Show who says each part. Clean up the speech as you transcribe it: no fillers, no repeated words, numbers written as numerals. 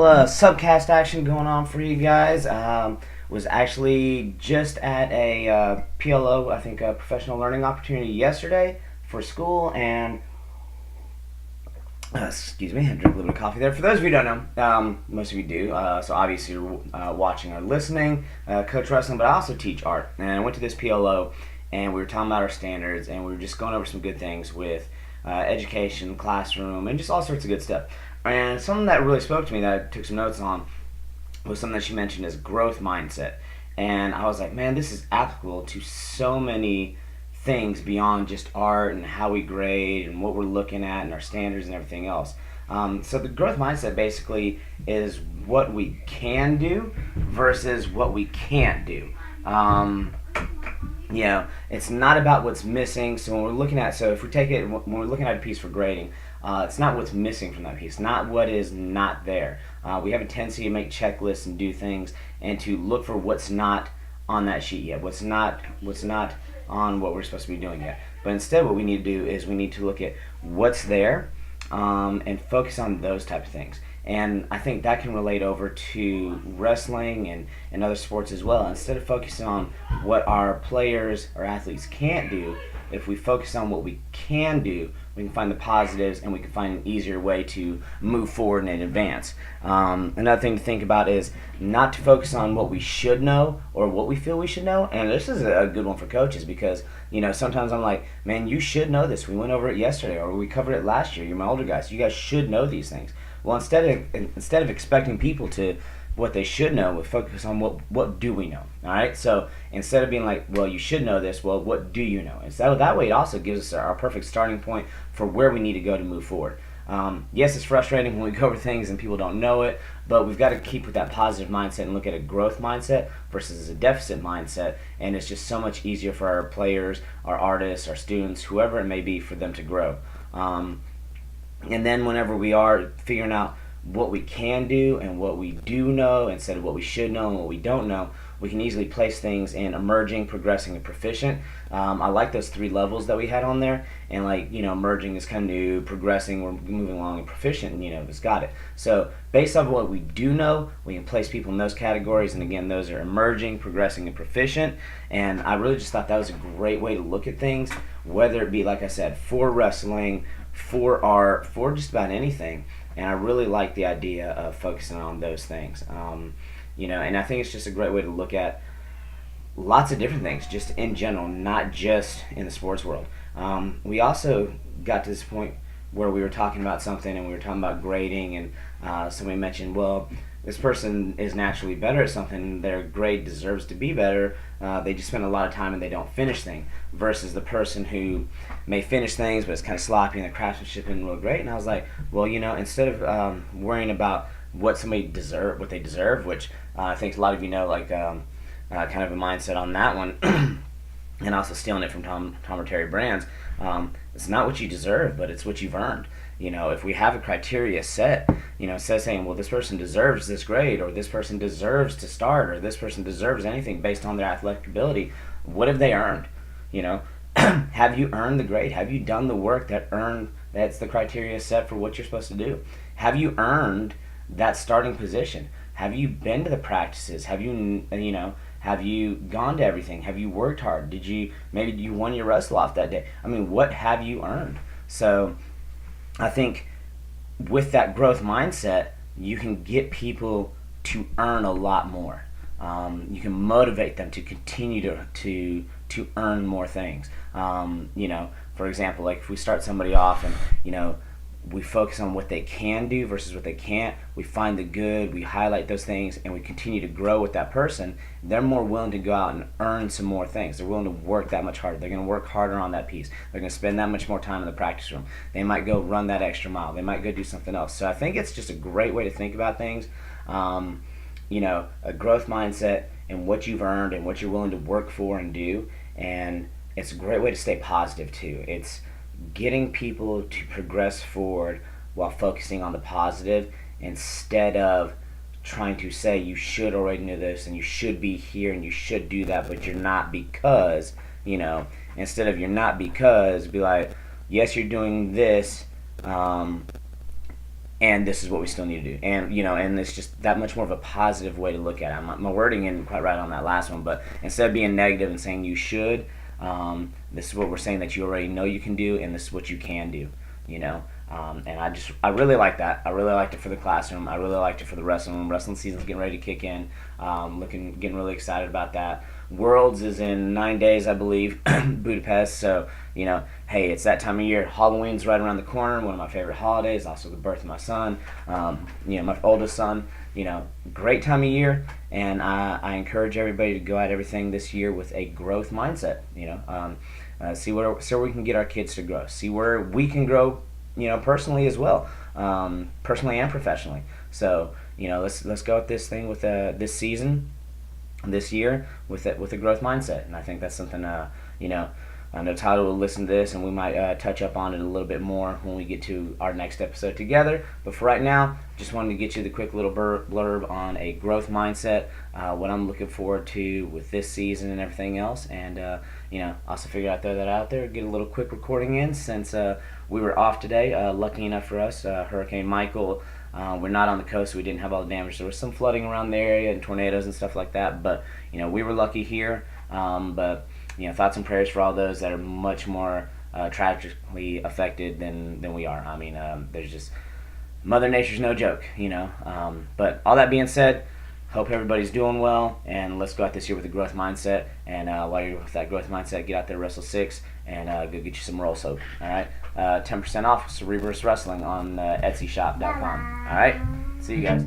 Speaker 1: little subcast action going on for you guys. Was actually just at a PLO, I think a professional learning opportunity yesterday for school, and excuse me, I drank a little bit of coffee there. For those of you who don't know, most of you do, so obviously you're watching or listening, coach wrestling, but I also teach art. And I went to this PLO, and we were talking about our standards, and we were just going over some good things with education, classroom, and just all sorts of good stuff. And something that really spoke to me that I took some notes on was something that she mentioned as growth mindset. And I was like, man, this is applicable to so many things beyond just art and how we grade and what we're looking at and our standards and everything else. So the growth mindset basically is what we can do versus what we can't do. It's not about what's missing. So when we're looking at, so if we take it, when we're looking at a piece for grading, it's not what's missing from that piece, not what is not there. We have a tendency to make checklists and do things and to look for what's not on that sheet yet, what's not on what we're supposed to be doing yet. But instead what we need to do is we need to look at what's there and focus on those type of things. And I think that can relate over to wrestling and other sports as well. Instead of focusing on what our players or athletes can't do, if we focus on what we can do, we can find the positives and we can find an easier way to move forward and advance. Another thing to think about is not to focus on what we should know or what we feel we should know. And this is a good one for coaches because, sometimes I'm like, man, you should know this. We went over it yesterday or we covered it last year. You're my older guys. You guys should know these things. Well, instead of expecting people to what they should know, we focus on what do we know. All right. So instead of being like, well, you should know this. Well, what do you know? And so that way, it also gives us our perfect starting point for where we need to go to move forward. Yes, it's frustrating when we go over things and people don't know it, but we've got to keep with that positive mindset and look at a growth mindset versus a deficit mindset. And it's just so much easier for our players, our artists, our students, whoever it may be, for them to grow. And then whenever we are figuring out what we can do and what we do know instead of what we should know and what we don't know, we can easily place things in emerging, progressing, and proficient. I like those 3 levels that we had on there. And emerging is kind of new, progressing, we're moving along, and proficient, it's got it. So based off of what we do know, we can place people in those categories. And again, those are emerging, progressing, and proficient. And I really just thought that was a great way to look at things, whether it be, like I said, for wrestling, for art, for just about anything. And I really like the idea of focusing on those things. And I think it's just a great way to look at lots of different things, just in general, not just in the sports world. We also got to this point where we were talking about something and we were talking about grading, and somebody mentioned, well, this person is naturally better at something, their grade deserves to be better, they just spend a lot of time and they don't finish things, versus the person who may finish things but it's kind of sloppy and the craftsmanship isn't real great. And I was like, well, instead of worrying about what they deserve, which I think a lot of kind of a mindset on that one, and also stealing it from Tom or Terry Brands, it's not what you deserve, but it's what you've earned. If we have a criteria set, instead of saying, well, this person deserves this grade, or this person deserves to start, or this person deserves anything based on their athletic ability, what have they earned? Have you earned the grade? Have you done the work that's the criteria set for what you're supposed to do? Have you earned that starting position? Have you been to the practices? Have you gone to everything? Have you worked hard? Maybe you won your wrestle off that day? I mean, what have you earned? So I think with that growth mindset, you can get people to earn a lot more. You can motivate them to continue to earn more things. For example, like if we start somebody off and we focus on what they can do versus what they can't, we find the good, we highlight those things, and we continue to grow with that person, they're more willing to go out and earn some more things. They're willing to work that much harder. They're going to work harder on that piece. They're going to spend that much more time in the practice room. They might go run that extra mile. They might go do something else. So I think it's just a great way to think about things. A growth mindset and what you've earned and what you're willing to work for and do. And it's a great way to stay positive too. It's getting people to progress forward while focusing on the positive, instead of trying to say you should already know this and you should be here and you should do that, but you're not because, instead of you're not because, be like, yes, you're doing this, and this is what we still need to do. And and it's just that much more of a positive way to look at it. My wording isn't quite right on that last one, but instead of being negative and saying you should, this is what we're saying that you already know you can do, and this is what you can do. And I really like that. I really liked it for the classroom. I really liked it for the wrestling room. Wrestling season's getting ready to kick in. Getting really excited about that. Worlds is in 9 days, I believe, Budapest. So hey, it's that time of year. Halloween's right around the corner. One of my favorite holidays. Also the birth of my son. My oldest son. Great time of year, and I encourage everybody to go at everything this year with a growth mindset. See where we can get our kids to grow. See where we can grow, personally as well, personally and professionally. So let's go at this thing with this season, this year with a growth mindset, and I think that's something I know Tyler will listen to this, and we might touch up on it a little bit more when we get to our next episode together. But for right now, just wanted to get you the quick little blurb on a growth mindset, what I'm looking forward to with this season and everything else. And, also figured I'd throw that out there, get a little quick recording in since we were off today. Lucky enough for us, Hurricane Michael, we're not on the coast, so we didn't have all the damage. There was some flooding around the area and tornadoes and stuff like that, but, we were lucky here. But thoughts and prayers for all those that are much more tragically affected than we are. I mean, there's just Mother Nature's no joke, But all that being said, hope everybody's doing well, and let's go out this year with a growth mindset. And while you're with that growth mindset, get out there, wrestle 6, and go get you some roll soap. All right, 10% off Cerebrus Wrestling on EtsyShop.com. All right, see you guys.